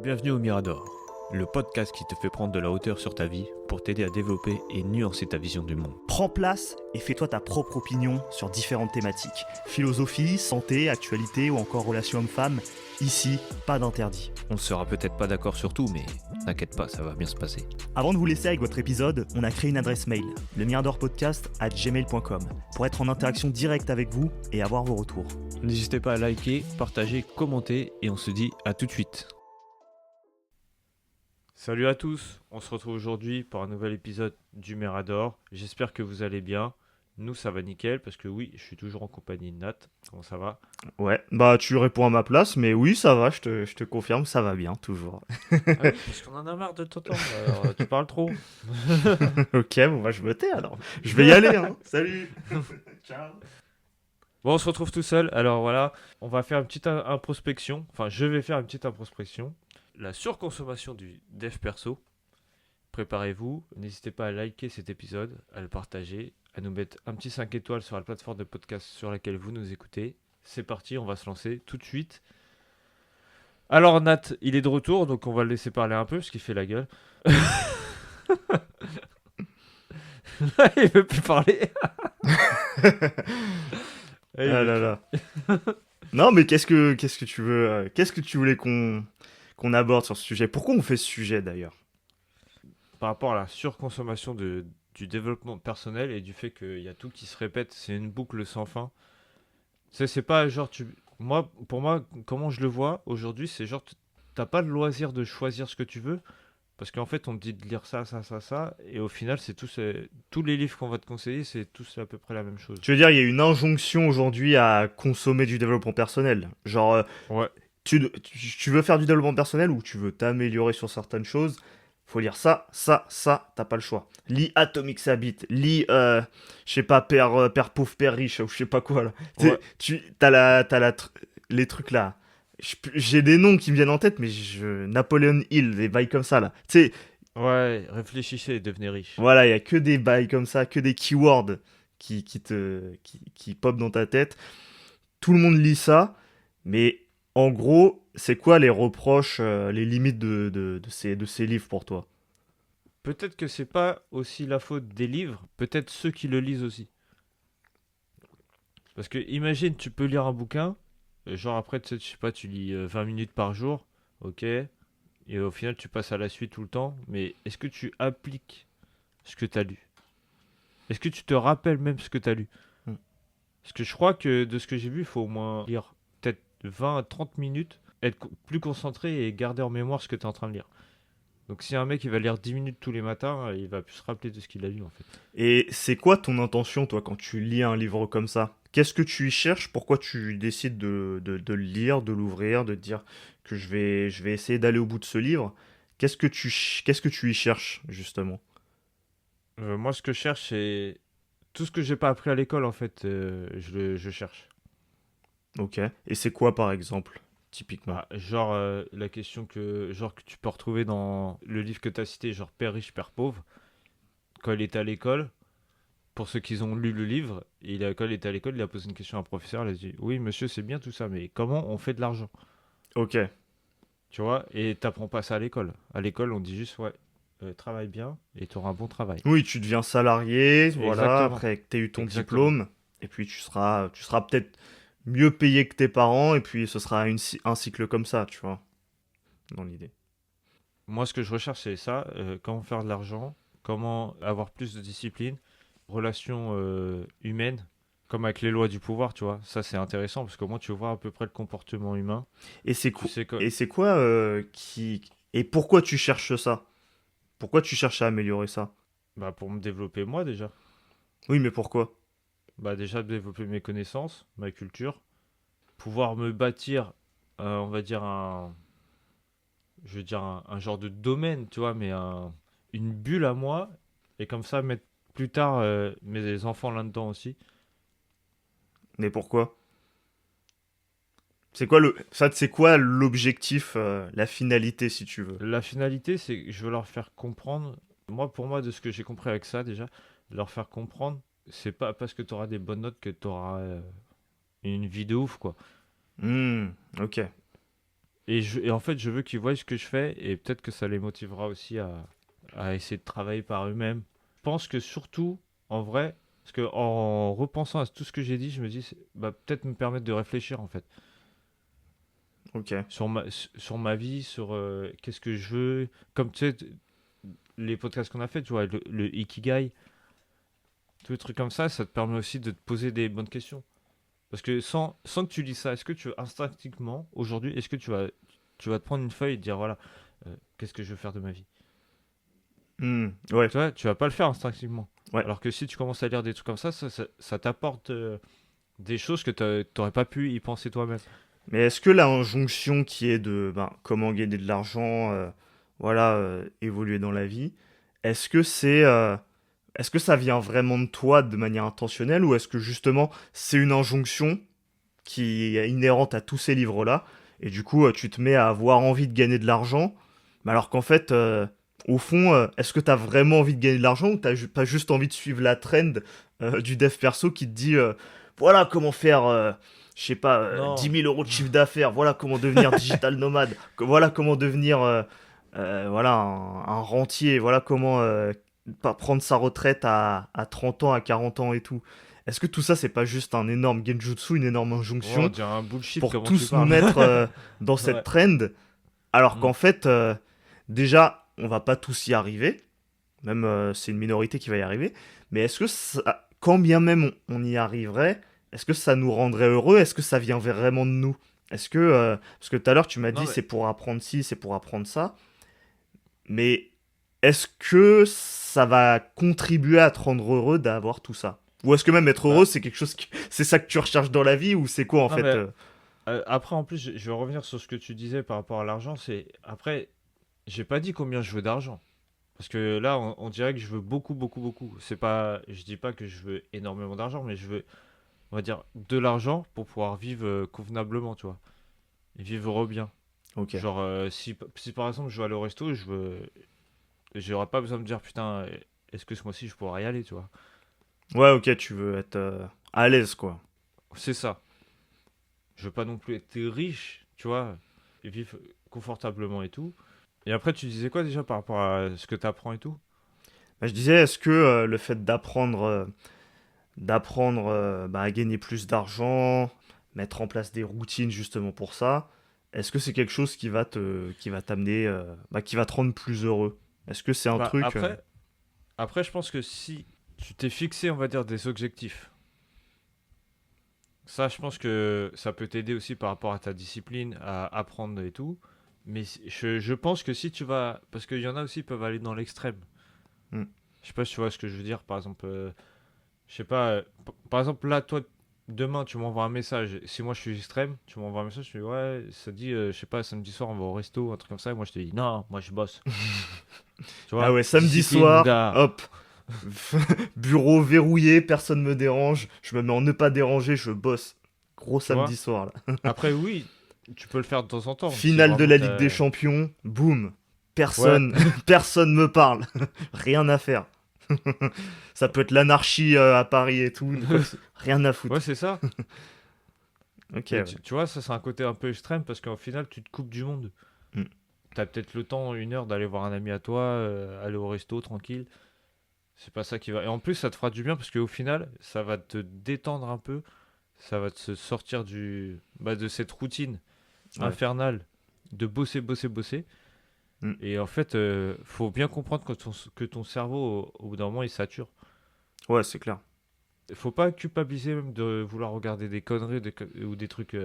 Bienvenue au Mirador, le podcast qui te fait prendre de la hauteur sur ta vie pour t'aider à développer et nuancer ta vision du monde. Prends place et fais-toi ta propre opinion sur différentes thématiques. Philosophie, santé, actualité ou encore relations hommes-femmes. Ici, pas d'interdit. On ne sera peut-être pas d'accord sur tout, mais t'inquiète pas, ça va bien se passer. Avant de vous laisser avec votre épisode, on a créé une adresse mail, lemiradorpodcast@gmail.com, pour être en interaction directe avec vous et avoir vos retours. N'hésitez pas à liker, partager, commenter et on se dit à tout de suite. Salut à tous, on se retrouve aujourd'hui pour un nouvel épisode du Mirador. J'espère que vous allez bien. Nous ça va nickel parce que oui, je suis toujours en compagnie de Nat. Comment ça va? Ouais, bah tu réponds à ma place, mais oui, ça va, je te confirme, ça va bien, toujours. Ah oui, parce qu'on en a marre de t'entendre, alors, tu parles trop. Ok, bon bah je me tais alors. Je vais y aller, hein. Salut. Ciao. Bon, on se retrouve tout seul. Alors voilà, on va faire une petite introspection. Enfin, je vais faire une petite introspection. La surconsommation du dev perso. Préparez-vous. N'hésitez pas à liker cet épisode, à le partager, à nous mettre un petit 5 étoiles sur la plateforme de podcast sur laquelle vous nous écoutez. C'est parti, on va se lancer tout de suite. Alors Nat, il est de retour, donc on va le laisser parler un peu parce qu'il fait la gueule. Il veut plus parler. Ah là là. Non, mais qu'est-ce que tu veux qu'est-ce que tu voulais qu'on aborde sur ce sujet? Pourquoi on fait ce sujet d'ailleurs? Par rapport à la surconsommation du développement personnel et du fait qu'il y a tout qui se répète, c'est une boucle sans fin. C'est pas genre pour moi, comment je le vois aujourd'hui, c'est genre t'as pas le loisir de choisir ce que tu veux. Parce qu'en fait, on te dit de lire ça, ça, ça, ça, et au final, tous les livres qu'on va te conseiller, c'est tous à peu près la même chose. Tu veux dire, il y a une injonction aujourd'hui à consommer du développement personnel. Genre, Ouais. tu veux faire du développement personnel ou tu veux t'améliorer sur certaines choses, faut lire ça, ça, ça, t'as pas le choix. Lis Atomic Habits, lis, je sais pas, Père pauvre, Père riche, ou je sais pas quoi, là. Ouais. Les trucs là. J'ai des noms qui me viennent en tête, mais Napoleon Hill, des bails comme ça, là. Tu sais, Ouais, réfléchissez et devenez riche. voilà, il y a que des bails comme ça, que des keywords qui pop dans ta tête. Tout le monde lit ça, mais en gros, c'est quoi les reproches, les limites de ces livres pour toi? Peut-être que c'est pas aussi la faute des livres, peut-être ceux qui le lisent aussi. Parce que imagine, tu peux lire un bouquin, genre après, tu sais, je sais pas, tu lis 20 minutes par jour, ok, et au final, tu passes à la suite tout le temps, mais est-ce que tu appliques ce que tu as lu? Est-ce que tu te rappelles même ce que tu as lu? Hmm. Parce que je crois que de ce que j'ai vu, il faut au moins lire peut-être 20 à 30 minutes, être plus concentré et garder en mémoire ce que tu es en train de lire. Donc si un mec il va lire 10 minutes tous les matins, il va plus se rappeler de ce qu'il a lu en fait. Et c'est quoi ton intention, toi, quand tu lis un livre comme ça? Qu'est-ce que tu y cherches? Pourquoi tu décides de le lire, de l'ouvrir, de te dire que je vais essayer d'aller au bout de ce livre? Qu'est-ce que tu y cherches, justement? Moi ce que je cherche c'est tout ce que j'ai pas appris à l'école en fait, je cherche. Ok. Et c'est quoi, par exemple, typiquement? Bah, genre la question que tu peux retrouver dans le livre que tu as cité, genre Père riche, Père pauvre, quand il était à l'école. Pour ceux qui ont lu le livre, quand il était à l'école, il a posé une question à un professeur, il a dit oui monsieur c'est bien tout ça, mais comment on fait de l'argent? Ok. Tu vois, et t'apprends pas ça à l'école. À l'école on dit juste ouais, travaille bien et tu auras un bon travail. Oui, tu deviens salarié, voilà, Exactement, après que tu aies eu ton exactement. diplôme, et puis tu seras peut-être mieux payé que tes parents, et puis ce sera un cycle comme ça, tu vois, dans l'idée. Moi ce que je recherche c'est ça, comment faire de l'argent, comment avoir plus de discipline, relations humaines, comme avec les lois du pouvoir, tu vois. Ça c'est intéressant parce qu'au moins tu vois à peu près le comportement humain. Tu sais que, Et c'est quoi et pourquoi tu cherches ça? Pourquoi tu cherches à améliorer ça? bah, pour me développer moi déjà. Oui, mais pourquoi? Bah déjà développer mes connaissances, ma culture, pouvoir me bâtir, on va dire je veux dire un genre de domaine, tu vois, mais une bulle à moi, et comme ça mettre plus tard mes enfants là-dedans aussi. Mais pourquoi? C'est quoi l'objectif, la finalité, si tu veux? La finalité, c'est que je veux leur faire comprendre, pour moi, de ce que j'ai compris avec ça déjà, leur faire comprendre, c'est pas parce que tu auras des bonnes notes que tu auras une vie de ouf, quoi. Hmm, ok. Et en fait, je veux qu'ils voient ce que je fais et peut-être que ça les motivera aussi à essayer de travailler par eux-mêmes. Je pense que surtout, en vrai, parce que en repensant à tout ce que j'ai dit, je me dis, bah, peut-être me permettre de réfléchir en fait Ok. sur ma vie, sur qu'est-ce que je veux. Comme tu sais, les podcasts qu'on a fait, tu vois, le Ikigai, tous les trucs comme ça te permet aussi de te poser des bonnes questions. Parce que sans que tu lis ça, est-ce que tu instinctivement, aujourd'hui, est-ce que tu vas te prendre une feuille et te dire, voilà, qu'est-ce que je veux faire de ma vie? Ouais, Tu vois, tu vas pas le faire instinctivement. ouais. Alors que si tu commences à lire des trucs comme ça t'apporte des choses que t'aurais pas pu y penser toi-même. Mais est-ce que l'injonction qui est de comment gagner de l'argent, voilà, évoluer dans la vie, est-ce que est-ce que ça vient vraiment de toi de manière intentionnelle ou est-ce que justement c'est une injonction qui est inhérente à tous ces livres-là et du coup tu te mets à avoir envie de gagner de l'argent, mais alors qu'en fait, au fond, est-ce que t'as vraiment envie de gagner de l'argent ou pas juste envie de suivre la trend du dev perso qui te dit voilà comment faire je sais pas, 10 Non. 000 euros de chiffre d'affaires, voilà comment devenir digital nomade, voilà comment devenir voilà, un rentier, voilà comment pas prendre sa retraite à 30 ans, à 40 ans et tout. Est-ce que tout ça, c'est pas juste un énorme genjutsu, une énorme Ouais, on injonction dirait un bullshit pour comment tu tous nous parles. mettre dans cette Ouais. trend, alors qu'en Mm. fait, déjà, on va pas tous y arriver, même c'est une minorité qui va y arriver, mais est-ce que quand bien même on y arriverait, est-ce que ça nous rendrait heureux? Est-ce que ça vient vraiment de nous? Est-ce que, parce que tout à l'heure tu m'as Non dit mais c'est pour apprendre ci, c'est pour apprendre ça, mais est-ce que ça va contribuer à te rendre heureux d'avoir tout ça? Ou est-ce que même être heureux, bah c'est quelque chose c'est ça que tu recherches dans la vie ou c'est quoi en non fait mais après en plus je vais revenir sur ce que tu disais par rapport à l'argent, c'est après j'ai pas dit combien je veux d'argent. Parce que là, on dirait que je veux beaucoup, beaucoup, beaucoup. C'est pas, je dis pas que je veux énormément d'argent, mais je veux, on va dire, de l'argent pour pouvoir vivre convenablement, tu vois. Et vivre bien. Ok. Genre, si par exemple je vais aller au resto, j'aurais pas besoin de me dire, putain, est-ce que ce mois-ci je pourrais y aller, tu vois. Ouais, ok, tu veux être à l'aise quoi. C'est ça. Je veux pas non plus être riche, tu vois, et vivre confortablement et tout. Et après, tu disais quoi déjà par rapport à ce que tu apprends et tout? Bah, je disais, est-ce que le fait d'apprendre à gagner plus d'argent, mettre en place des routines justement pour ça, est-ce que c'est quelque chose qui va t'amener, qui va te rendre plus heureux? Est-ce que c'est un Bah, truc après, je pense que si tu t'es fixé, on va dire, des objectifs. Ça, je pense que ça peut t'aider aussi par rapport à ta discipline, à apprendre et tout. Mais je pense que si tu vas. Parce qu'il y en a aussi qui peuvent aller dans l'extrême. hmm. Je sais pas si tu vois ce que je veux dire. Par exemple, je sais pas. Par exemple, là, toi, demain, tu m'envoies un message. Si moi je suis extrême, tu m'envoies un message. Tu dis, ouais, ça dit, je sais pas, samedi soir, on va au resto, un truc comme ça. Et moi, je te dis, non, moi, je bosse. Tu Ah vois, ouais, samedi discipline, mon soir, gars. hop, bureau verrouillé, personne me dérange, je me mets en ne pas déranger, je bosse. Gros Tu samedi vois. soir là. Après, oui, tu peux le faire de temps en temps. Si Finale de vraiment la Ligue des t'as. Champions, boum, Ouais, personne, personne me parle, rien à faire. Ça peut être l'anarchie à Paris et tout, rien à ouais, foutre. c'est ça. Ok, Mais ouais. tu vois, ça c'est un côté un peu extrême parce qu'au final, tu te coupes du monde. Mm. T'as peut-être le temps, 1 heure, d'aller voir un ami à toi, aller au resto tranquille. C'est pas ça qui va. Et en plus, ça te fera du bien parce qu'au final, ça va te détendre un peu. Ça va te sortir de cette routine Ouais. infernale de bosser, bosser, bosser. Mm. Et en fait, faut bien comprendre que ton cerveau, au bout d'un moment, il sature. Ouais, c'est clair. Faut pas culpabiliser même de vouloir regarder des conneries ou des trucs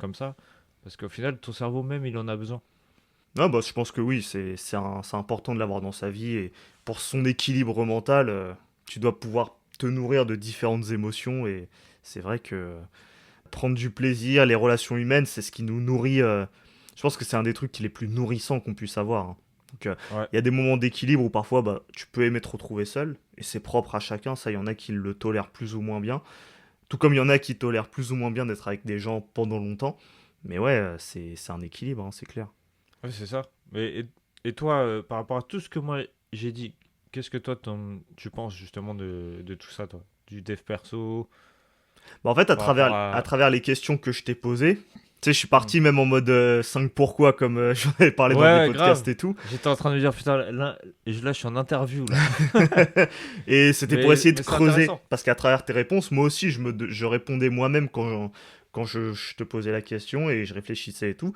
comme ça. Parce qu'au final, ton cerveau même, il en a besoin. Ah bah, je pense que oui, c'est important de l'avoir dans sa vie et pour son équilibre mental, tu dois pouvoir te nourrir de différentes émotions et c'est vrai que prendre du plaisir, les relations humaines, c'est ce qui nous nourrit. Je pense que c'est un des trucs qui est les plus nourrissants qu'on puisse avoir, hein. Donc, Ouais, il y a des moments d'équilibre où parfois tu peux aimer te retrouver seul et c'est propre à chacun. Ça, il y en a qui le tolèrent plus ou moins bien. Tout comme il y en a qui tolèrent plus ou moins bien d'être avec des gens pendant longtemps. Mais ouais, c'est un équilibre, hein, c'est clair. ouais, c'est ça. Et toi, par rapport à tout ce que moi j'ai dit, qu'est-ce que toi tu penses justement de tout ça, toi? Du dev perso, Bah, en fait, par rapport à à. travers les questions que je t'ai posées, Tu sais, je suis Hmm. parti même en mode 5 pourquoi, comme j'en avais parlé Ouais, dans des ouais, grave. podcasts et tout. J'étais en train de me dire, putain, là, je suis en interview, là. Et c'était pour Mais, essayer de mais c'est creuser, intéressant. parce qu'à travers tes réponses, moi aussi, je répondais moi-même quand je te posais la question et je réfléchissais et tout.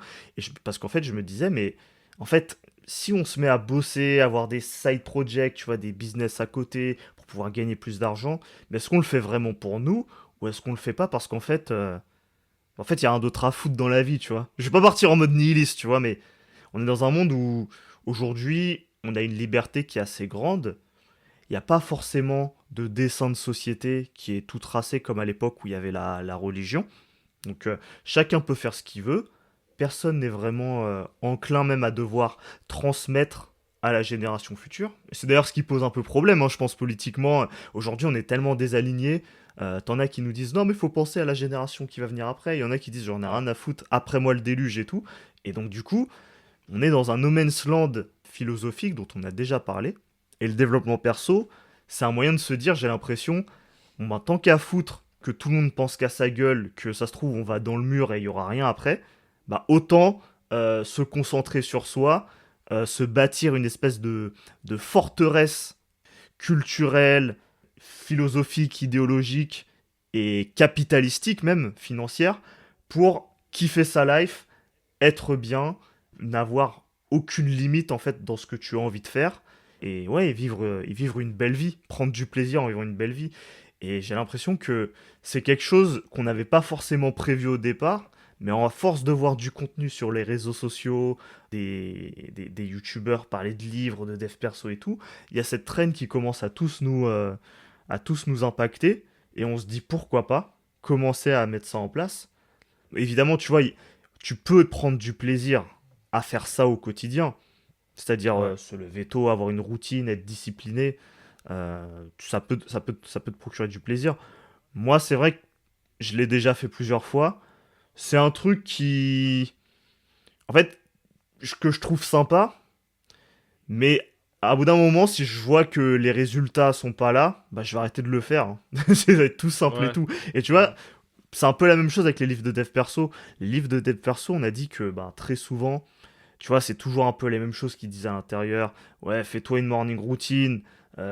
Parce qu'en fait, je me disais, mais en fait, si on se met à bosser, avoir des side projects, tu vois, des business à côté pour pouvoir gagner plus d'argent, mais est-ce qu'on le fait vraiment pour nous ou est-ce qu'on le fait pas parce qu'en fait, il y a rien d'autre à foutre dans la vie, tu vois. Je vais pas partir en mode nihiliste, tu vois, mais on est dans un monde où aujourd'hui, on a une liberté qui est assez grande. Il n'y a pas forcément de dessin de société qui est tout tracé comme à l'époque où il y avait la religion. Donc chacun peut faire ce qu'il veut. Personne n'est vraiment enclin même à devoir transmettre à la génération future. Et c'est d'ailleurs ce qui pose un peu problème, hein, je pense, politiquement. Aujourd'hui, on est tellement désalignés. T'en as qui nous disent non, mais il faut penser à la génération qui va venir après. Il y en a qui disent j'en ai Ouais. rien à foutre, après moi le déluge et tout. Et donc, du coup, on est dans un no man's land philosophique dont on a déjà parlé. Et le développement perso, c'est un moyen de se dire, j'ai l'impression, bon ben, tant qu'à foutre que tout le monde pense qu'à sa gueule, que ça se trouve on va dans le mur et il y aura rien après, bah autant se concentrer sur soi, se bâtir une espèce de forteresse culturelle, philosophique, idéologique et capitalistique même, financière, pour kiffer sa life, être bien, n'avoir aucune limite en fait dans ce que tu as envie de faire et ouais, et vivre une belle vie, prendre du plaisir en vivant une belle vie. Et j'ai l'impression que c'est quelque chose qu'on n'avait pas forcément prévu au départ, mais à force de voir du contenu sur les réseaux sociaux, des youtubeurs parler de livres, de dev perso et tout, il y a cette traîne qui commence à tous nous impacter, et on se dit pourquoi pas commencer à mettre ça en place. Évidemment, tu vois, tu peux prendre du plaisir à faire ça au quotidien, c'est-à-dire Ouais. se lever tôt, avoir une routine, être discipliné. Ça peut te procurer du plaisir. Moi, c'est vrai que je l'ai déjà fait plusieurs fois. C'est un truc qui, en fait, que je trouve sympa, mais à bout d'un moment, si je vois que les résultats sont pas là, bah, je vais arrêter de le faire, hein. C'est tout simple et Ouais. tout. Et tu vois, Ouais. c'est un peu la même chose avec les livres de dev perso. Les livres de dev perso, on a dit que bah, très souvent, tu vois, c'est toujours un peu les mêmes choses qu'ils disent à l'intérieur. Ouais, fais-toi une morning routine,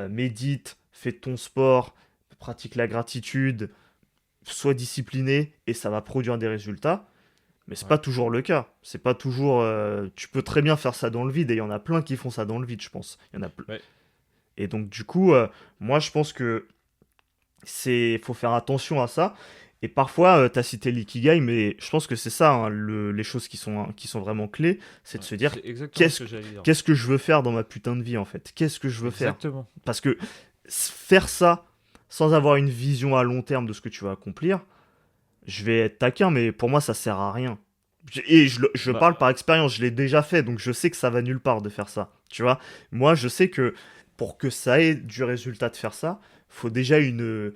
médite, fais ton sport, pratique la gratitude, sois discipliné et ça va produire des résultats. Mais c'est Ouais. pas toujours le cas. C'est pas toujours. Tu peux très bien faire ça dans le vide et il y en a plein qui font ça dans le vide, je pense. Il y en a Ouais. et donc du coup, moi je pense que faut faire attention à ça. Et parfois, tu as cité l'ikigai, mais je pense que c'est ça, hein, les choses qui sont vraiment clés, c'est de Ouais. se dire C'est exactement ce qu'est-ce, que j'allais dire. qu'est-ce que je veux faire dans ma putain de vie en fait. Qu'est-ce que je veux faire. Exactement. Parce que faire ça sans avoir une vision à long terme de ce que tu vas accomplir, je vais être taquin, mais pour moi ça sert à rien. Et je Bah, parle par expérience, je l'ai déjà fait, donc je sais que ça va nulle part de faire ça. Tu vois, moi je sais que pour que ça ait du résultat de faire ça, faut déjà une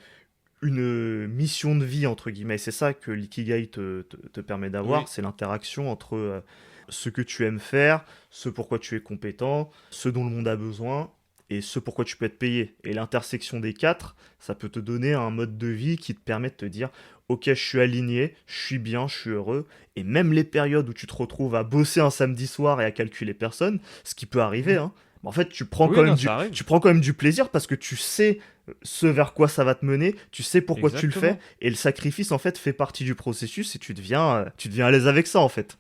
mission de vie, entre guillemets. C'est ça que l'ikigai te permet d'avoir, oui. c'est l'interaction entre ce que tu aimes faire, ce pourquoi tu es compétent, ce dont le monde a besoin, et ce pourquoi tu peux être payé. Et l'intersection des quatre, ça peut te donner un mode de vie qui te permet de te dire, ok, je suis aligné, je suis bien, je suis heureux, et même les périodes où tu te retrouves à bosser un samedi soir et à calculer personne, ce qui peut arriver, Mhm. hein, en fait, Oui, non, ça arrive. tu prends quand même du plaisir parce que tu sais ce vers quoi ça va te mener, tu sais pourquoi tu le fais, Exactement. et le sacrifice en fait fait partie du processus et tu deviens à l'aise avec ça en fait.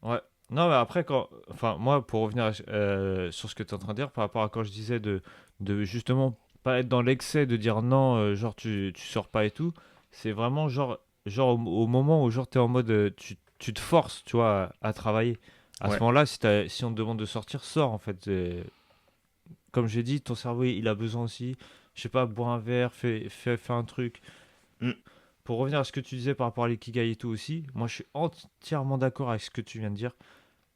Ouais. Non, mais après, enfin, moi, pour revenir sur ce que tu es en train de dire, par rapport à quand je disais de justement pas être dans l'excès, de dire non, genre tu sors pas et tout, c'est vraiment genre au moment où genre t'es en mode tu te forces, tu vois, à travailler. À ce Ouais. moment-là, si on te demande de sortir, sors en fait. Comme j'ai dit, ton cerveau il a besoin aussi. Je sais pas, bois un verre, fais un truc. Mm. Pour revenir à ce que tu disais par rapport à l'ikigai et tout aussi, moi je suis entièrement d'accord avec ce que tu viens de dire.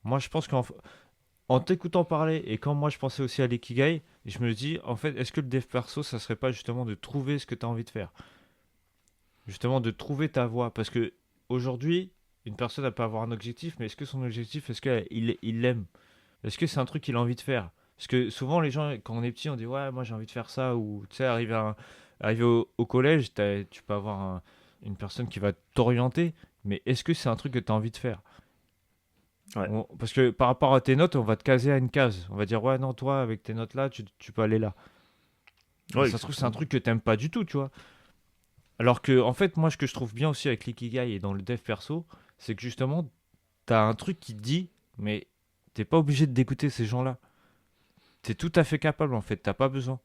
Moi je pense en t'écoutant parler et quand moi je pensais aussi à l'ikigai, je me dis en fait est-ce que le dev perso ça serait pas justement de trouver ce que tu as envie de faire. Justement de trouver ta voie. Parce que aujourd'hui, une personne elle peut avoir un objectif, mais est-ce que son objectif, est-ce qu'il l'aime? Est-ce que c'est un truc qu'il a envie de faire? Parce que souvent les gens quand on est petit on dit ouais moi j'ai envie de faire ça ou tu sais arriver au collège tu peux avoir une personne qui va t'orienter mais est-ce que c'est un truc que tu as envie de faire? Ouais. Parce que par rapport à tes notes, on va te caser à une case. On va dire, ouais, non, toi, avec tes notes là, tu peux aller là. Mais Ouais, ça se trouve, c'est un exactement. truc que t'aimes pas du tout, tu vois. Alors que, en fait, moi, ce que je trouve bien aussi avec l'ikigai et dans le dev perso, c'est que justement, t'as un truc qui te dit, mais t'es pas obligé d'écouter ces gens-là. T'es tout à fait capable, en fait, t'as pas besoin.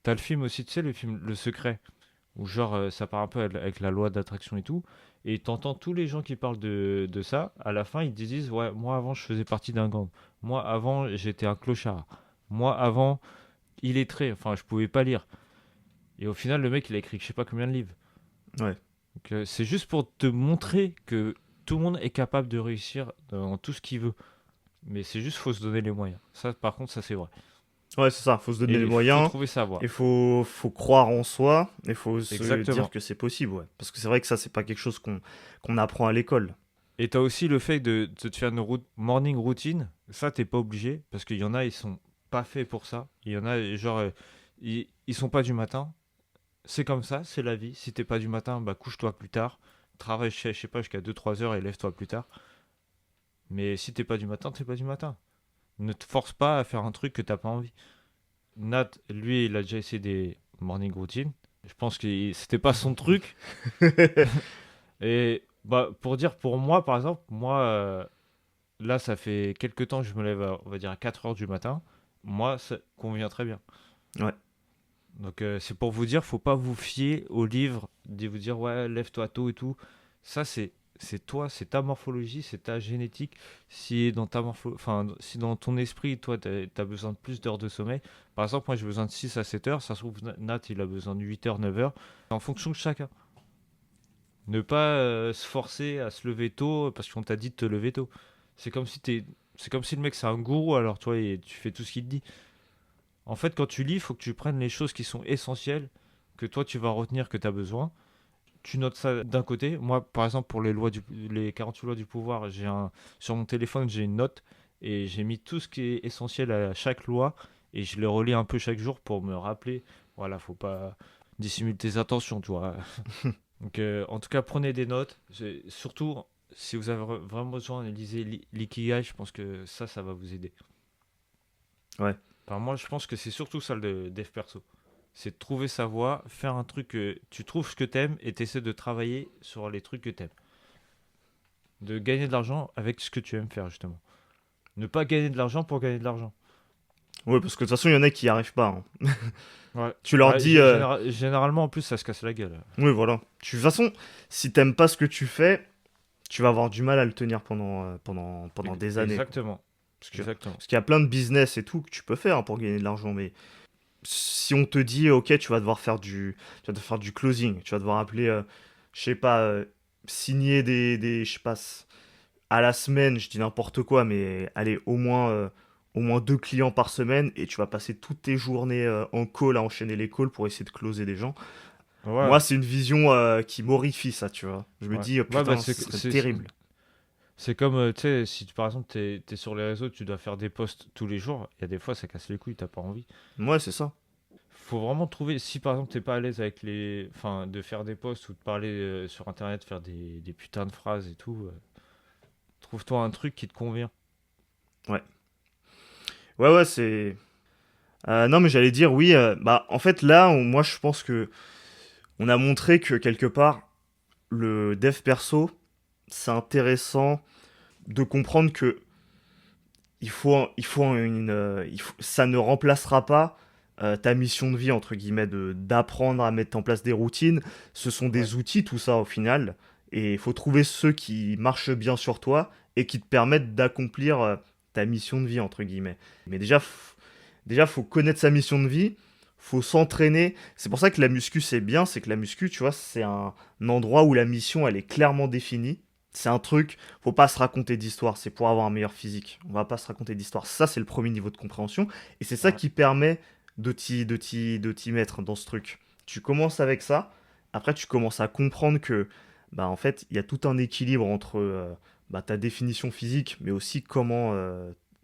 T'as le film aussi, tu sais, le film Le Secret, où genre, ça part un peu avec la loi d'attraction et tout, et t'entends tous les gens qui parlent de ça, à la fin, ils te disent, ouais, moi avant, je faisais partie d'un gang. Moi avant, j'étais un clochard. Moi avant, illettré, enfin, je pouvais pas lire. Et au final, le mec, il a écrit je sais pas combien de livres. Ouais. Donc, c'est juste pour te montrer que tout le monde est capable de réussir dans tout ce qu'il veut. Mais c'est juste faut se donner les moyens. Ça, par contre, ça c'est vrai. Ouais, c'est ça. Faut se donner Et les il faut moyens. trouver sa voie. Il faut croire en soi. Il faut se dire Exactement. que c'est possible, ouais. Parce que c'est vrai que ça, c'est pas quelque chose qu'on apprend à l'école. Et t'as aussi le fait de te faire une morning routine. Ça, t'es pas obligé. Parce qu'il y en a, ils sont pas faits pour ça. Il y en a, genre, ils sont pas du matin. C'est comme ça, c'est la vie. Si t'es pas du matin, bah couche-toi plus tard. Travaille, je sais pas, jusqu'à 2 3 heures et lève-toi plus tard. Mais si t'es pas du matin, t'es pas du matin. Ne te force pas à faire un truc que t'as pas envie. Nat, lui, il a déjà essayé des morning routines. Je pense que c'était pas son truc. Et bah, pour dire, pour moi, par exemple, moi, là, ça fait quelques temps que je me lève, on va dire, à 4 heures du matin. Moi, ça convient très bien. Ouais. Donc, c'est pour vous dire, faut pas vous fier au livre, de vous dire, ouais, lève-toi tôt et tout. Ça, c'est toi, c'est ta morphologie, c'est ta génétique. Si dans enfin, si dans ton esprit, toi, tu as besoin de plus d'heures de sommeil. Par exemple, moi, j'ai besoin de 6 à 7 heures. Ça se trouve, Nat, il a besoin de 8 heures, 9 heures. En fonction de chacun. Ne pas se forcer à se lever tôt parce qu'on t'a dit de te lever tôt. C'est comme si c'est comme si le mec c'est un gourou, alors toi, et tu fais tout ce qu'il te dit. En fait, quand tu lis, il faut que tu prennes les choses qui sont essentielles, que toi tu vas retenir que tu as besoin. Tu notes ça d'un côté. Moi, par exemple, pour les 48 lois du pouvoir, sur mon téléphone, j'ai une note et j'ai mis tout ce qui est essentiel à chaque loi et je le relis un peu chaque jour pour me rappeler. Voilà, faut pas dissimuler tes intentions, tu vois. Donc, en tout cas, prenez des notes. Surtout, si vous avez vraiment besoin, lisez l'ikigai. Je pense que ça va vous aider. Ouais. Enfin, moi, je pense que c'est surtout ça le dev perso. C'est de trouver sa voie, faire un truc que tu trouves ce que t'aimes et t'essaies de travailler sur les trucs que t'aimes. De gagner de l'argent avec ce que tu aimes faire, justement. Ne pas gagner de l'argent pour gagner de l'argent. Ouais, parce que de toute façon, il y en a qui y arrivent pas, hein. Ouais. Tu leur Ouais, dis, généralement, en plus, ça se casse la gueule. oui, voilà. De toute façon, si t'aimes pas ce que tu fais, tu vas avoir du mal à le tenir pendant des années, quoi. Exactement. Parce que, Exactement. parce qu'il y a plein de business et tout que tu peux faire, hein, pour gagner de l'argent, mais si on te dit, ok, tu vas devoir faire du closing, tu vas devoir appeler, je sais pas, signer je sais pas, à la semaine, je dis n'importe quoi, mais allez, au moins 2 clients par semaine, et tu vas passer toutes tes journées, en call à enchaîner les calls pour essayer de closer des gens. Ouais. Moi, c'est une vision, qui m'horrifie, ça, tu vois. Je me Ouais. dis, Ouais, bah, putain, ce serait terrible. c'est comme, tu sais, si par exemple, t'es sur les réseaux, tu dois faire des posts tous les jours. Il y a des fois, ça casse les couilles, t'as pas envie. Ouais, c'est ça. Faut vraiment trouver, si par exemple t'es pas à l'aise avec enfin, de faire des posts ou de parler sur internet, faire des putains de phrases et tout, trouve-toi un truc qui te convient. Ouais. Ouais, ouais, c'est. Non, mais j'allais dire, oui, bah, en fait, là, moi, je pense que on a montré que quelque part, le dev perso, c'est intéressant de comprendre que ça ne remplacera pas, ta mission de vie, entre guillemets, d'apprendre à mettre en place des routines. Ce sont Ouais. des outils, tout ça, au final. Et il faut trouver ceux qui marchent bien sur toi et qui te permettent d'accomplir, ta mission de vie, entre guillemets. Mais déjà, faut connaître sa mission de vie. Faut s'entraîner. C'est pour ça que la muscu, c'est bien. C'est que la muscu, tu vois, c'est un endroit où la mission, elle est clairement définie. C'est un truc, faut pas se raconter d'histoire, c'est pour avoir un meilleur physique. On va pas se raconter d'histoire. Ça, c'est le premier niveau de compréhension. Et c'est ça Ouais. qui permet de t'y mettre dans ce truc. Tu commences avec ça, après tu commences à comprendre que, bah, en fait, il y a tout un équilibre entre, bah, ta définition physique, mais aussi comment,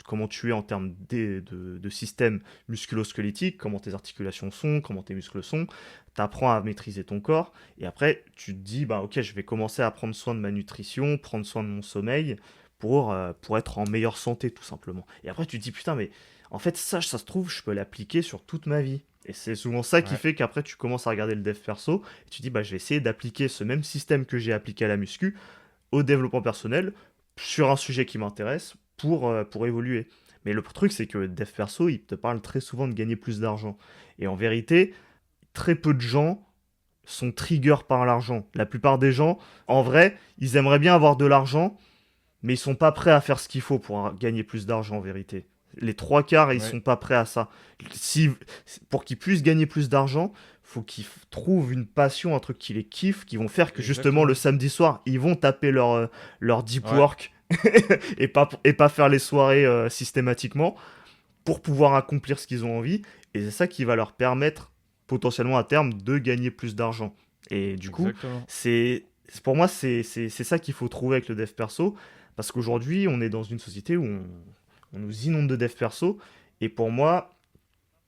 comment tu es en termes de système musculo-squelettique, comment tes articulations sont, comment tes muscles sont. Tu apprends à maîtriser ton corps. Et après, tu te dis, bah, ok, je vais commencer à prendre soin de ma nutrition, prendre soin de mon sommeil pour être en meilleure santé, tout simplement. Et après, tu te dis, putain, mais en fait, ça se trouve, je peux l'appliquer sur toute ma vie. Et c'est souvent ça qui Ouais, fait qu'après, tu commences à regarder le dev perso et tu te dis, bah, je vais essayer d'appliquer ce même système que j'ai appliqué à la muscu au développement personnel sur un sujet qui m'intéresse pour évoluer. Mais le truc, c'est que dev perso, il te parle très souvent de gagner plus d'argent. Et en vérité, très peu de gens sont triggers par l'argent. La plupart des gens, en vrai, ils aimeraient bien avoir de l'argent, mais ils sont pas prêts à faire ce qu'il faut pour gagner plus d'argent en vérité. Les trois quarts, ils ouais, sont pas prêts à ça. Si, pour qu'ils puissent gagner plus d'argent, faut qu'ils trouvent une passion, un truc qui les kiffe, qui vont faire que justement le exactement. samedi soir, ils vont taper leur deep Ouais, work et pas faire les soirées systématiquement pour pouvoir accomplir ce qu'ils ont envie. Et c'est ça qui va leur permettre potentiellement à terme de gagner plus d'argent. Et du coup, exactement. pour moi, c'est ça qu'il faut trouver avec le dev perso. Parce qu'aujourd'hui, on est dans une société où on nous inonde de dev perso. Et pour moi,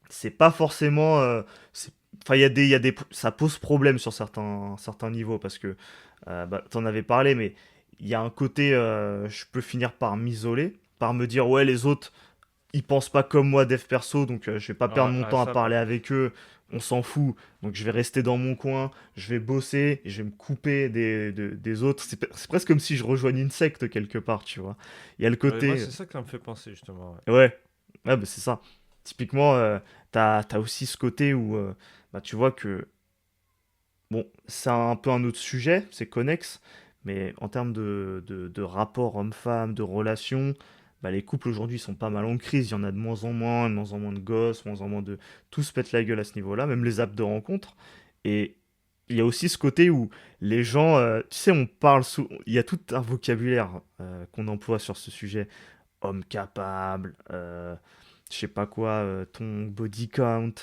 c'est pas forcément. Enfin, ça pose problème sur certains niveaux. Parce que bah, t'en avais parlé, mais il y a un côté. Je peux finir par m'isoler, par me dire, ouais, les autres ils pensent pas comme moi dev perso, donc je vais pas perdre Ouais, mon temps à ça, par parler contre. avec eux, on s'en fout, donc je vais rester dans mon coin, je vais bosser, et je vais me couper des autres. C'est presque comme si je rejoignais une secte quelque part, tu vois. Il y a le Moi, côté... c'est ça que ça me fait penser, justement. Ouais. Ouais, ouais bah, c'est ça. Typiquement, t'as aussi ce côté où bah, tu vois que... Bon, c'est un peu un autre sujet, c'est connexe, mais en termes de rapport homme-femme, de relations, bah, les couples aujourd'hui sont pas mal en crise. Il y en a de moins en moins de gosses, de moins en moins de... Tous se pètent la gueule à ce niveau-là, même les apps de rencontre. Et il y a aussi ce côté où les gens, tu sais, on parle sous... Il y a tout un vocabulaire qu'on emploie sur ce sujet. Homme capable, je sais pas quoi, ton body count,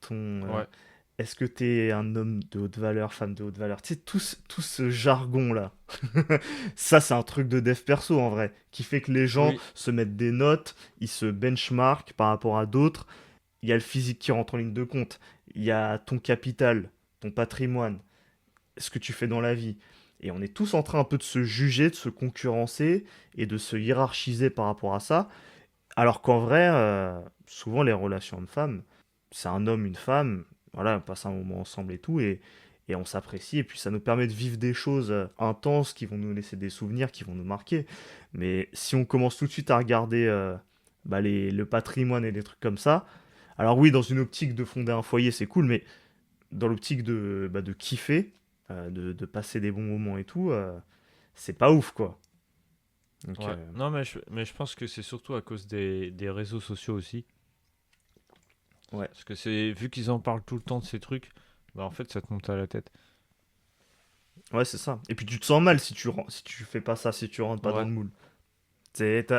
ton... Ouais, est-ce que t'es un homme de haute valeur, femme de haute valeur? Tu sais, tout ce jargon-là. Ça, c'est un truc de dev perso en vrai, qui fait que les gens oui, se mettent des notes, ils se benchmarkent par rapport à d'autres. Il y a le physique qui rentre en ligne de compte. Il y a ton capital, ton patrimoine, ce que tu fais dans la vie. Et on est tous en train un peu de se juger, de se concurrencer et de se hiérarchiser par rapport à ça. Alors qu'en vrai, souvent les relations hommes-femmes, c'est un homme, une femme, voilà, on passe un moment ensemble et tout, et on s'apprécie, et puis ça nous permet de vivre des choses intenses qui vont nous laisser des souvenirs, qui vont nous marquer. Mais si on commence tout de suite à regarder bah, le patrimoine et des trucs comme ça, alors oui, dans une optique de fonder un foyer, c'est cool, mais dans l'optique de kiffer, de passer des bons moments et tout, c'est pas ouf, quoi. Donc, ouais. Non, mais je pense que c'est surtout à cause des réseaux sociaux aussi. ouais. Parce que c'est vu qu'ils en parlent tout le temps de ces trucs, bah en fait, ça te monte à la tête. Ouais, c'est ça. Et puis tu te sens mal si tu fais pas ça, si tu rentres pas dans Ouais, le moule.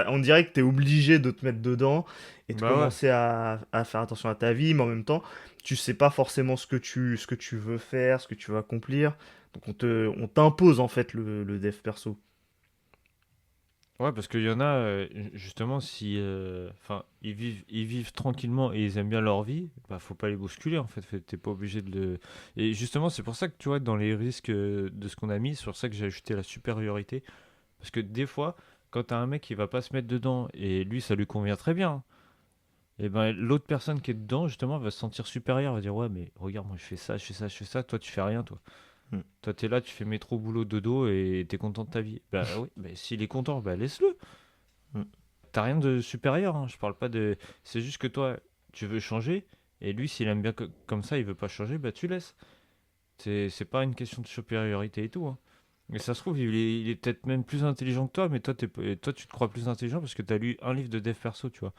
On dirait que t'es obligé de te mettre dedans et de bah ouais. commencer à faire attention à ta vie, mais en même temps, tu sais pas forcément ce que tu veux faire, ce que tu veux accomplir. Donc on t'impose en fait le dev perso. Ouais, parce qu'il y en a, justement, si, enfin, ils vivent tranquillement et ils aiment bien leur vie, bah, faut pas les bousculer, en fait. T'es pas obligé de le. Et justement, c'est pour ça que, tu vois, dans les risques de ce qu'on a mis, c'est pour ça que j'ai ajouté la supériorité. Parce que des fois, quand t'as un mec qui va pas se mettre dedans et lui, ça lui convient très bien, et ben, l'autre personne qui est dedans, justement, va se sentir supérieure, va dire, ouais, mais regarde, moi, je fais ça, je fais ça, je fais ça, toi, tu fais rien, toi. Hmm. Toi, t'es là, tu fais métro, boulot, dodo et t'es content de ta vie. Bah oui, mais s'il est content, bah laisse-le. Hmm. T'as rien de supérieur, hein. Je parle pas de. C'est juste que toi, tu veux changer, et lui, s'il aime bien comme ça, il veut pas changer, bah tu laisses. C'est pas une question de supériorité et tout, hein. Mais ça se trouve, il est peut-être même plus intelligent que toi, mais toi, tu te crois plus intelligent parce que t'as lu un livre de dev perso, tu vois.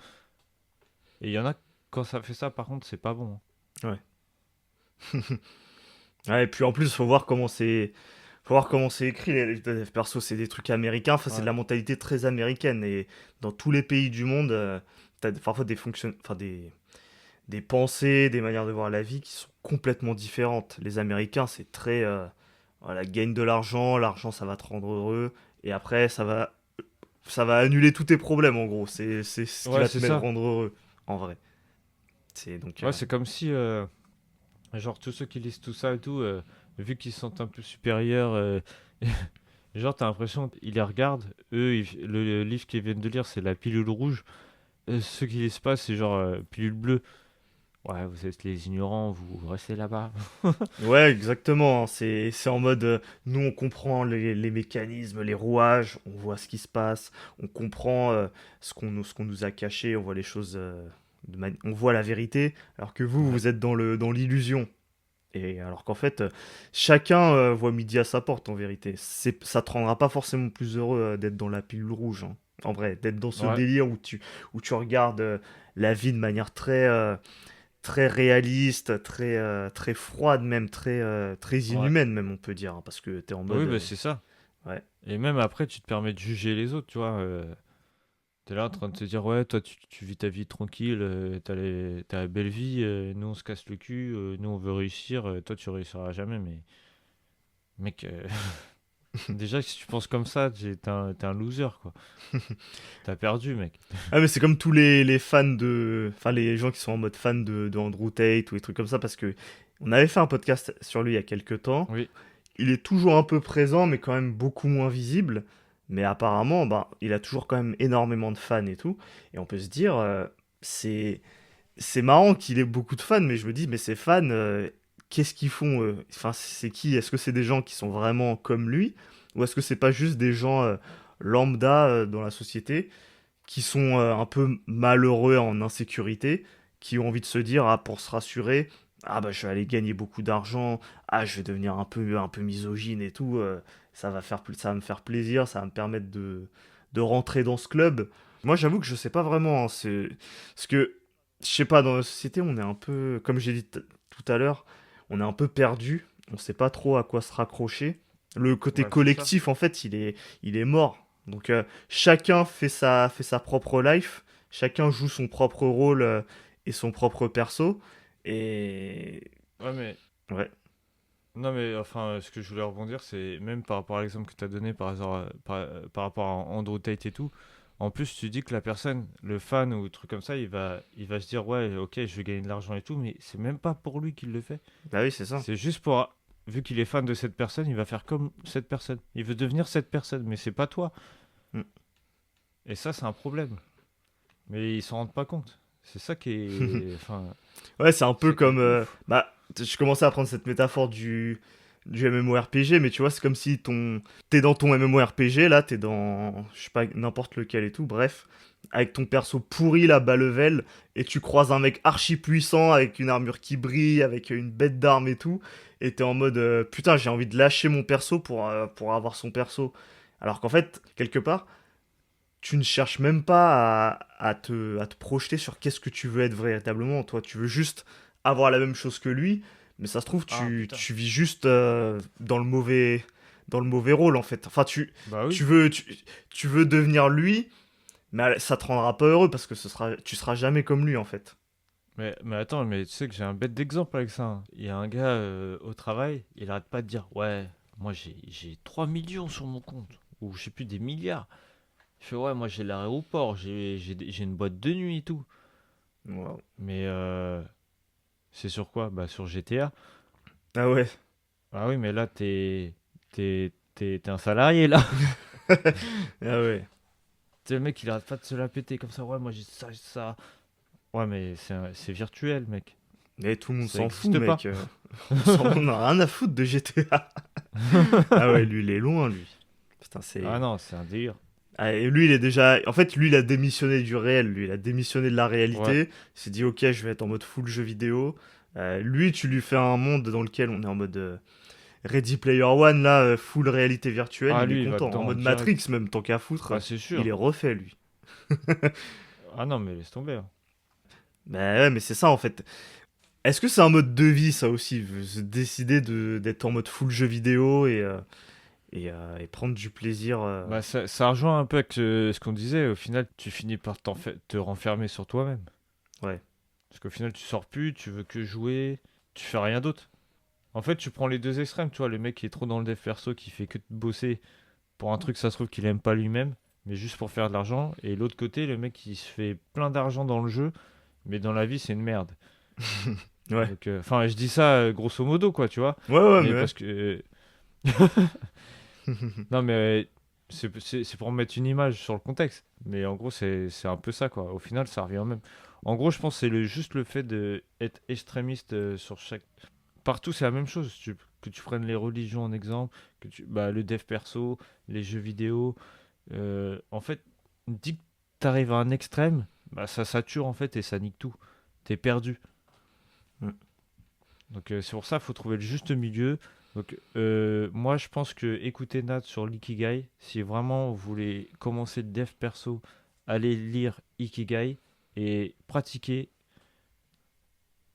Et il y en a, quand ça fait ça, par contre, c'est pas bon, hein. Ouais. Ouais, et puis en plus, faut voir comment c'est écrit. Les dev perso, c'est des trucs américains. Enfin, c'est de Ouais, la mentalité très américaine. Et dans tous les pays du monde, t'as parfois enfin, des pensées, des manières de voir la vie qui sont complètement différentes. Les Américains, c'est très voilà, gagne de l'argent, l'argent ça va te rendre heureux, et après ça va ça va annuler tous tes problèmes en gros. C'est ce qui Ouais, va te c'est mettre ça. rendre heureux, en vrai. C'est donc. Ouais, c'est comme si, genre, tous ceux qui lisent tout ça et tout, vu qu'ils se sentent un peu supérieurs, genre, t'as l'impression qu'ils les regardent, eux, le livre qu'ils viennent de lire, c'est la pilule rouge. Ceux qui lisent pas, c'est genre pilule bleue. Ouais, vous êtes les ignorants, vous restez là-bas. Ouais, exactement, hein. C'est en mode, nous on comprend les mécanismes, les rouages, on voit ce qui se passe, on comprend ce qu'on nous a caché, on voit les choses, on voit la vérité, alors que vous, Ouais, vous êtes dans l'illusion. Et alors qu'en fait, chacun voit midi à sa porte en vérité. Ça te rendra pas forcément plus heureux d'être dans la pilule rouge, hein. En vrai, d'être dans ce ouais, délire où tu regardes la vie de manière très réaliste, très froide même, très ouais. inhumaine même on peut dire, hein, parce que t'es en Oui, mode bah c'est ça. ouais. Et même après, tu te permets de juger les autres, tu vois. T'es là en train de te dire, ouais, toi, tu vis ta vie tranquille, t'as la belle vie, nous, on se casse le cul, nous, on veut réussir, toi, tu réussiras jamais, mais mec, déjà, si tu penses comme ça, t'es un loser, quoi. T'as perdu, mec. Ah mais c'est comme tous les fans de, enfin les gens qui sont en mode fan de Andrew Tate ou des trucs comme ça, parce que on avait fait un podcast sur lui il y a quelques temps. Oui, Il est toujours un peu présent, mais quand même beaucoup moins visible. Mais apparemment, bah, il a toujours quand même énormément de fans et tout. Et on peut se dire, c'est c'est marrant qu'il ait beaucoup de fans, mais je me dis, mais ces fans, qu'est-ce qu'ils font Enfin, c'est qui? Est-ce que c'est des gens qui sont vraiment comme lui? Ou est-ce que c'est pas juste des gens lambda dans la société qui sont un peu malheureux en insécurité, qui ont envie de se dire, ah, pour se rassurer, ah bah je vais aller gagner beaucoup d'argent, ah je vais devenir un peu misogyne et tout, ça va me faire plaisir, ça va me permettre de rentrer dans ce club. Moi j'avoue que je sais pas vraiment, hein, c'est parce que je sais pas, dans la société on est un peu, comme j'ai dit tout à l'heure, on est un peu perdu, on sait pas trop à quoi se raccrocher. Le côté bah, c'est ça. collectif en fait il est mort. Donc chacun fait sa propre life, chacun joue son propre rôle et son propre perso. Et Ouais, mais, ouais, non, mais, enfin, ce que je voulais rebondir, c'est même par rapport à l'exemple que t'as donné par rapport à Andrew Tate et tout. En plus, tu dis que la personne, le fan ou truc comme ça, il va se dire, ouais, ok, je vais gagner de l'argent et tout, mais c'est même pas pour lui qu'il le fait. bah oui, c'est ça. C'est juste pour. Vu qu'il est fan de cette personne, il va faire comme cette personne. Il veut devenir cette personne, mais c'est pas toi. Mm. Et ça, c'est un problème. Mais ils s'en rendent pas compte. C'est ça qui est. Enfin, Ouais, c'est un c'est peu ça qui est comme ouf. bah je commençais à prendre cette métaphore du MMORPG, mais tu vois, c'est comme si t'es dans ton MMORPG là, t'es dans je sais pas n'importe lequel et tout, bref, avec ton perso pourri là bas level et tu croises un mec archi puissant avec une armure qui brille, avec une bête d'armes et tout, et t'es en mode putain, j'ai envie de lâcher mon perso pour avoir son perso. Alors qu'en fait, quelque part, tu ne cherches même pas à te projeter sur qu'est-ce que tu veux être véritablement. Toi, tu veux juste avoir la même chose que lui, mais ça se trouve, Ah putain. tu vis juste dans le mauvais rôle, en fait. Enfin, Bah oui. tu veux, tu, tu veux devenir lui, mais ça te rendra pas heureux parce que tu seras jamais comme lui, en fait. Mais attends, mais tu sais que j'ai un bête d'exemple avec ça, hein. Il y a un gars au travail, il arrête pas de dire, ouais, moi j'ai 3 millions sur mon compte. Ou je sais plus, des milliards. Il fait, ouais, moi j'ai l'aéroport, j'ai une boîte de nuit et tout. Wow. Mais c'est sur quoi? Bah sur GTA. Ah ouais. Ah oui, mais là, t'es un salarié, là. Ah ouais. Tu sais, le mec, il arrête pas de se la péter comme ça. Ouais, moi, j'ai ça. Ouais, mais c'est virtuel, mec. Mais tout le monde Ça s'en fout, n'existe pas. mec. On a rien à foutre de GTA. Ah ouais, lui, il est loin, lui. Putain, Ah c'est. non, c'est un délire. Ah, et lui, il est déjà. En fait, lui, il a démissionné du réel. Lui, il a démissionné de la Ouais. réalité. Il s'est dit, ok, je vais être en mode full jeu vidéo. Lui, tu lui fais un monde dans lequel on est en mode Ready Player One, là, full réalité virtuelle. Ah, Il est lui, il va content. En dedans mode Matrix, direct. même, tant qu'à foutre. Bah, c'est Il sûr. est refait, lui. Ah non, mais laisse tomber, hein. Bah ouais, mais c'est ça, en fait. Est-ce que c'est un mode de vie, ça aussi? Se décider d'être en mode full jeu vidéo et prendre du plaisir. Bah, ça rejoint un peu avec ce qu'on disait. Au final, tu finis par te renfermer sur toi-même. Ouais. Parce qu'au final, tu sors plus, tu veux que jouer, tu fais rien d'autre. En fait, tu prends les deux extrêmes, tu vois, le mec qui est trop dans le dev perso, qui fait que de bosser pour un truc, ça se trouve qu'il aime pas lui-même. mais juste pour faire de l'argent. Et l'autre côté, le mec qui se fait plein d'argent dans le jeu, mais dans la vie, c'est une merde. Ouais. Donc, enfin, je dis ça grosso modo, quoi, tu vois. Ouais, ouais, Mais mais parce que. Non, mais c'est pour mettre une image sur le contexte. Mais en gros, c'est un peu ça, quoi. Au final, ça revient au même. En gros, je pense que c'est juste le fait d'être extrémiste sur chaque. Partout, c'est la même chose. Que tu prennes les religions en exemple, bah, le dev perso, les jeux vidéo. En fait, dès que t'arrives à un extrême, bah, ça sature en fait et ça nique tout. T'es perdu. Mm. Donc c'est pour ça qu'il faut trouver le juste milieu. Donc moi je pense que écoutez Nat sur l'Ikigai, si vraiment vous voulez commencer le dev perso, allez lire Ikigai et pratiquer.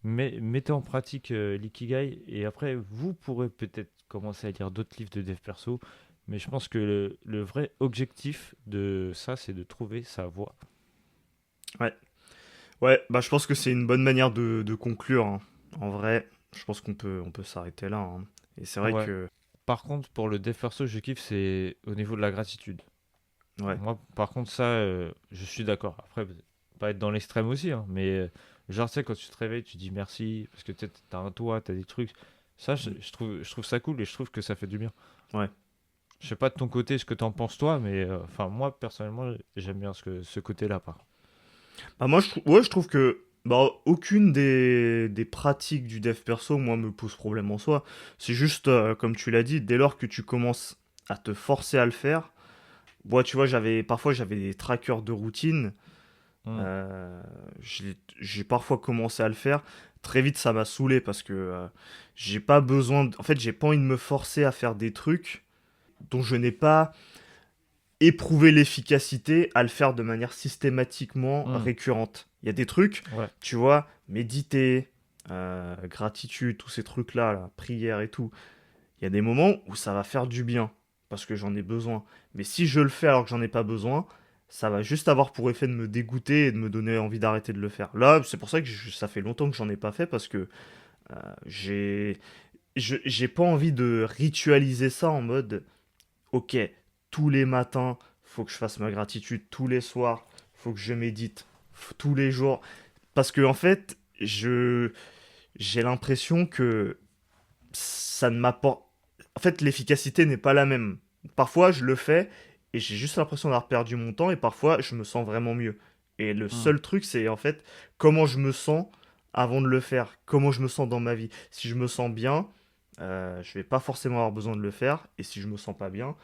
Mettez en pratique l'Ikigai et après vous pourrez peut-être commencer à lire d'autres livres de dev perso. Mais je pense que le vrai objectif de ça, c'est de trouver sa voie. ouais. Ouais, bah je pense que c'est une bonne manière de conclure, hein. En vrai, je pense qu'on peut s'arrêter là, hein. Et c'est vrai Ouais. que... Par contre, pour le dev perso, je kiffe, c'est au niveau de la gratitude. Ouais. Moi, par contre, ça, je suis d'accord. Après, pas être dans l'extrême aussi, hein, mais genre, tu sais, quand tu te réveilles, tu dis merci, parce que t'as un toit, t'as des trucs. Ça, Mm. je trouve ça cool et je trouve que ça fait du bien. Ouais. Je sais pas de ton côté ce que t'en penses toi, mais enfin, moi, personnellement, j'aime bien ce côté-là. Bah moi, ouais, je trouve que bah, aucune des pratiques du dev perso, moi, me pose problème en soi. C'est juste, comme tu l'as dit, dès lors que tu commences à te forcer à le faire, moi, tu vois, parfois j'avais des trackers de routine. Hmm. euh, j'ai parfois commencé à le faire. Très vite, ça m'a saoulé parce que j'ai pas besoin. En fait, j'ai pas envie de me forcer à faire des trucs dont je n'ai pas éprouvé l'efficacité à le faire de manière systématiquement Hmm. récurrente. Il y a des trucs, Ouais. tu vois, méditer, gratitude, tous ces trucs-là, là, prière et tout. Il y a des moments où ça va faire du bien parce que j'en ai besoin. Mais si je le fais alors que j'en ai pas besoin, ça va juste avoir pour effet de me dégoûter et de me donner envie d'arrêter de le faire. Là, c'est pour ça que ça fait longtemps que j'en ai pas fait parce que j'ai j'ai pas envie de ritualiser ça en mode ok, tous les matins, faut que je fasse ma gratitude, tous les soirs, faut que je médite, tous les jours. Parce que en fait, j'ai l'impression que ça ne m'apporte. En fait, l'efficacité n'est pas la même. Parfois, je le fais et j'ai juste l'impression d'avoir perdu mon temps et parfois, je me sens vraiment mieux. Et le Hmm. seul truc, c'est en fait comment je me sens avant de le faire, comment je me sens dans ma vie. Si je me sens bien, je vais pas forcément avoir besoin de le faire. Et si je me sens pas bien,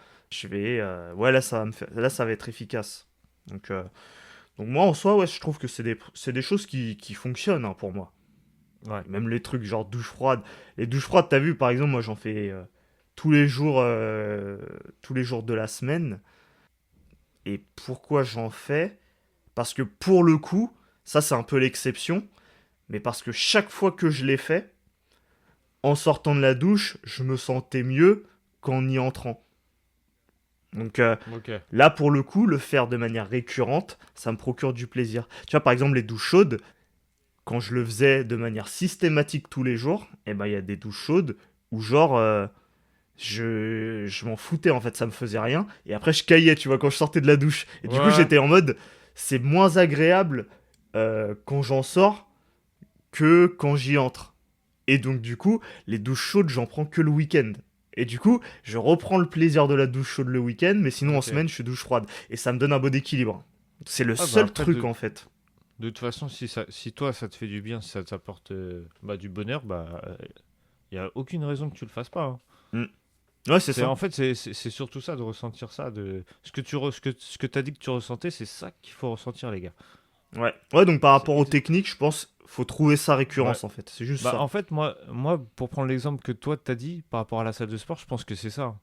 ouais, là, ça va là, ça va être efficace. Donc, euh, donc moi, en soi, ouais, je trouve que c'est des choses qui fonctionnent, hein, pour moi. Ouais. Même les trucs genre douche froide. Les douches froides, t'as vu, par exemple, moi j'en fais tous les jours de la semaine. Et pourquoi j'en fais? Parce que pour le coup, ça c'est un peu l'exception, mais parce que chaque fois que je l'ai fait, en sortant de la douche, je me sentais mieux qu'en y entrant. Donc Ok. là, pour le coup, le faire de manière récurrente, ça me procure du plaisir. Tu vois, par exemple, les douches chaudes, quand je le faisais de manière systématique tous les jours, et ben il y a des douches chaudes où genre je m'en foutais en fait, ça me faisait rien. Et après je caillais, tu vois, quand je sortais de la douche. Et du coup Ouais. j'étais en mode, c'est moins agréable quand j'en sors que quand j'y entre. Et donc du coup, les douches chaudes, j'en prends que le week-end. Et du coup, je reprends le plaisir de la douche chaude le week-end, mais sinon en Ok. semaine, je suis douche froide. Et ça me donne un bon équilibre. C'est le Ah bah seul après, truc en fait. de toute façon, si toi ça te fait du bien, si ça t'apporte bah, du bonheur, bah il y a aucune raison que tu le fasses pas, hein. Mm. Ouais, c'est C'est ça. en fait c'est surtout ça de ressentir ça, de ce que t'as dit que tu ressentais, c'est ça qu'il faut ressentir les gars. Ouais. Ouais, donc par C'est rapport aux techniques, je pense, faut trouver sa Ouais. récurrence en fait. C'est juste Bah ça. en fait moi pour prendre l'exemple que toi t'as dit par rapport à la salle de sport, je pense que c'est ça, hein.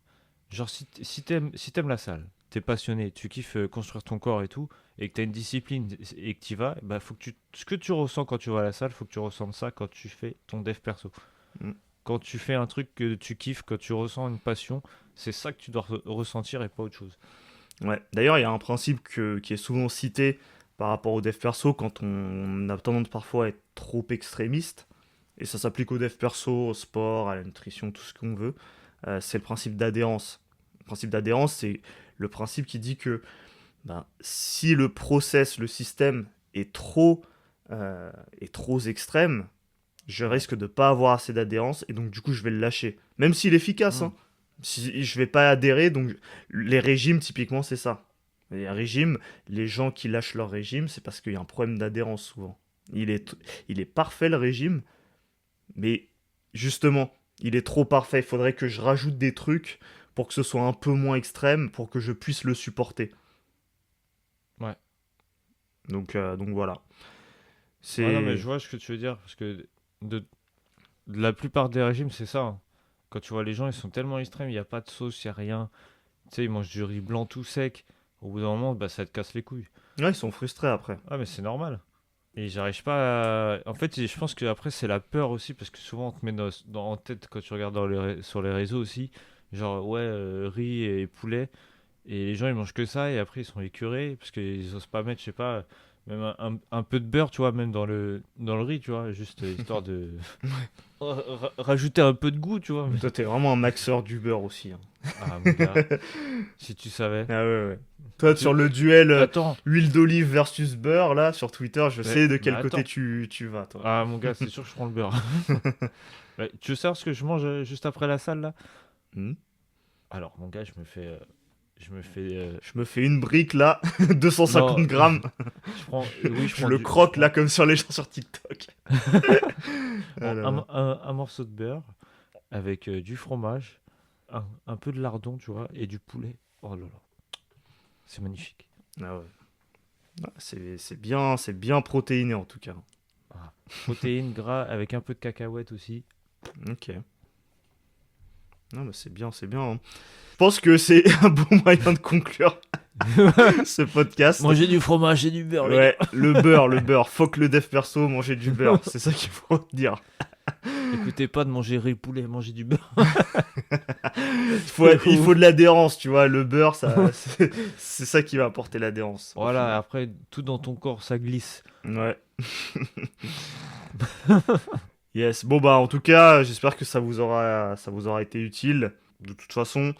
Genre si t'aimes la salle, t'es passionné, tu kiffes construire ton corps et tout, et que t'as une discipline et que t'y vas, bah faut que ce que tu ressens quand tu vas à la salle, faut que tu ressentes ça quand tu fais ton dev perso. Mm. Quand tu fais un truc que tu kiffes, quand tu ressens une passion, c'est ça que tu dois ressentir et pas autre chose. Ouais. D'ailleurs, il y a un principe qui est souvent cité par rapport au dev perso quand on a tendance parfois à être trop extrémiste. Et ça s'applique au dev perso, au sport, à la nutrition, tout ce qu'on veut. C'est le principe d'adhérence. Le principe d'adhérence, c'est le principe qui dit que Ben, si le process, le système est trop extrême, je Ouais. risque de pas avoir assez d'adhérence et donc du coup je vais le lâcher. Même s'il est efficace, Hmm. hein. Si je vais pas adhérer, donc les régimes typiquement c'est ça. Les régimes, les gens qui lâchent leur régime, c'est parce qu'il y a un problème d'adhérence souvent. Il est parfait le régime, mais justement, il est trop parfait. Il faudrait que je rajoute des trucs pour que ce soit un peu moins extrême, pour que je puisse le supporter. Ouais. Donc voilà. Ouais, non, mais je C'est vois ce que tu veux dire. Parce que de, de la plupart des régimes, c'est ça, hein. Quand tu vois les gens, ils sont tellement extrêmes, il n'y a pas de sauce, il n'y a rien. Tu sais, ils mangent du riz blanc tout sec. Au bout d'un moment, bah, ça te casse les couilles. Ouais, ils sont frustrés après. Ah, mais c'est normal. Et j'arrive pas à... En fait, je pense que après c'est la peur aussi, parce que souvent on te met en tête quand tu regardes sur les réseaux aussi, genre ouais, riz et poulet, et les gens ils mangent que ça, et après ils sont écœurés, parce qu'ils osent pas mettre, je sais pas, même un peu de beurre, tu vois, même dans le riz, tu vois, juste histoire de rajouter un peu de goût, tu vois. Mais toi, t'es vraiment un maxeur du beurre aussi, hein. Ah mon gars, si tu savais. Ah ouais, ouais. Toi, Tu- sur le duel Attends, huile d'olive versus beurre, là, sur Twitter, je sais de mais quel côté attends. tu vas, toi. Ah mon gars, c'est sûr que je prends le beurre. Ouais, tu veux savoir ce que je mange juste après la salle là? Hmm. Alors, mon gars, je me fais, Je me fais une brique, là, 250 non, grammes. oui, Je le croque, là, comme sur les gens sur TikTok. Ah là là. un morceau de beurre avec du fromage, un peu de lardon, tu vois, et du poulet. Oh là là, c'est magnifique. Ah ouais. Ah, c'est bien protéiné, en tout cas. Ah, protéines, gras, avec un peu de cacahuètes aussi. Ok. Non, mais c'est bien, c'est bien, hein. Je pense que c'est un bon moyen de conclure ce podcast. Mangez du fromage et du beurre, les gars. Ouais, le beurre, le beurre. Faut que le dev perso manger du beurre. C'est ça qu'il faut dire. Écoutez pas de manger riz poulet, mangez du beurre. Il faut de l'adhérence, tu vois. Le beurre, c'est ça qui va apporter l'adhérence au final. Voilà, après, tout dans ton corps, ça glisse. Ouais. Yes. Bon bah en tout cas, j'espère que ça vous aura été utile. De toute façon,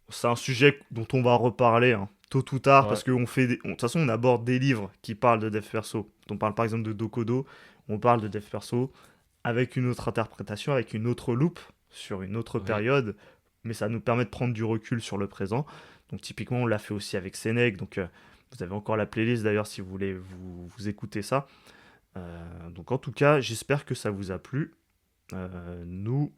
c'est un sujet dont on va reparler, hein, tôt ou tard Ouais, parce que de toute façon on aborde des livres qui parlent de dev perso. On parle par exemple de Dokodo, on parle de dev perso avec une autre interprétation, avec une autre loupe sur une autre oui, période, mais ça nous permet de prendre du recul sur le présent. Donc typiquement on l'a fait aussi avec Sénèque, donc vous avez encore la playlist d'ailleurs si vous voulez vous écouter ça. Donc en tout cas, j'espère que ça vous a plu. Nous,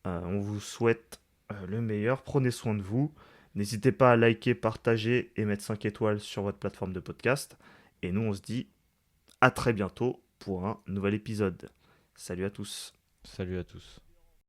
on vous souhaite le meilleur. Prenez soin de vous. N'hésitez pas à liker, partager et mettre 5 étoiles sur votre plateforme de podcast. Et nous, on se dit à très bientôt pour un nouvel épisode. Salut à tous. salut à tous.